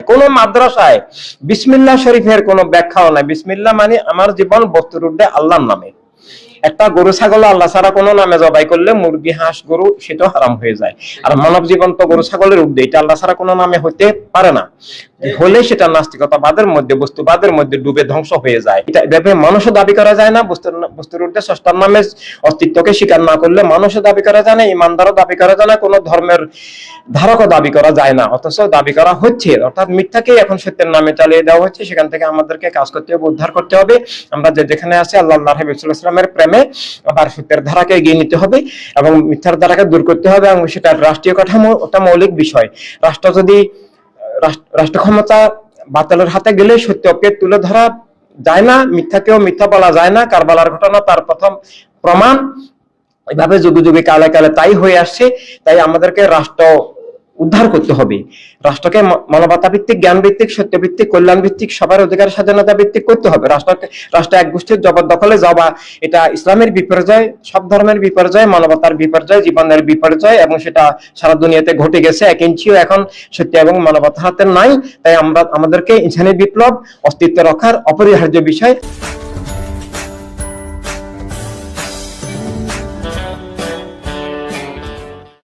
কোন মাদ্রাসায় বিসমিল্লাহ শরীফের কোনো ব্যাখ্যাও নাই। বিসমিল্লাহ মানে আমার জীবন বস্তুর ঊর্ধ্বে আল্লাহর নামে। একটা গরু ছাগল আল্লাহ ছাড়া কোনো নামে জবাই করলে, মুরগি হাঁস গরু, সেটাও হারাম হয়ে যায়। আর মানব জীবন তো গরু ছাগলের ঊর্ধ্বে, এটা আল্লাহ ছাড়া কোনো নামে হতে পারে না। হলে সেটা নাস্তিকতাবাদের মধ্যে, বস্তুবাদের মধ্যে ডুবে ধ্বংস হয়ে যায়। এটা এভাবে মানুষও দাবি করা যায় না। বস্তুর ঊর্ধ্বে স্রষ্টার নামে অস্তিত্বকে স্বীকার না করলে মানুষও দাবি করা যায় না, ইমানদারও দাবি করা যায় না, কোনো ধর্মের ধারকও দাবি করা যায় না। অথচ দাবি করা হচ্ছে, অর্থাৎ মিথ্যাকে এখন সত্যের নামে চালিয়ে দেওয়া হচ্ছে। সেখান থেকে আমাদেরকে কাজ করতে হবে, উদ্ধার করতে হবে। আমরা যেখানে আছি আল্লাহ হাবিব সাল্লাল্লাহু আলাইহি ওয়াসাল্লামের প্রেমে আবার সত্যের ধারাকে এগিয়ে নিতে হবে এবং মিথ্যার ধারাকে দূর করতে হবে। এবং সেটা রাষ্ট্রীয় কাঠামো, ওটা মৌলিক বিষয়। রাষ্ট্র ক্ষমতা বাতিলের হাতে গেলে সত্যকে তুলে ধরা যায় না, মিথ্যাকেও মিথ্যা বলা যায় না। কারবালার ঘটনা তার প্রথম প্রমাণ। এভাবে যুগে যুগে কালে কালে তাই হয়ে আসছে। তাই আমাদেরকে রাষ্ট্র উদ্ধার করতে হবে। রাষ্ট্রকে মানবতা ভিত্তিক, জ্ঞান ভিত্তিক, সত্য ভিত্তিক, কল্যাণ ভিত্তিক, সবার অধিকার স্বাধীনতা ভিত্তিক করতে হবে। রাষ্ট্র এক গোষ্ঠীর জবরদখলে যাওয়া, এটা ইসলামের বিপর্যয়, সব ধর্মের বিপর্যয়, মানবতার বিপর্যয়, জীবনের বিপর্যয়। এবং সেটা সারা দুনিয়াতে ঘটে গেছে। এক ইঞ্চিও এখন সত্য এবং মানবতার হাতে নাই। তাই আমাদেরকে ইনসানি বিপ্লব অস্তিত্ব রক্ষার অপরিহার্য বিষয়।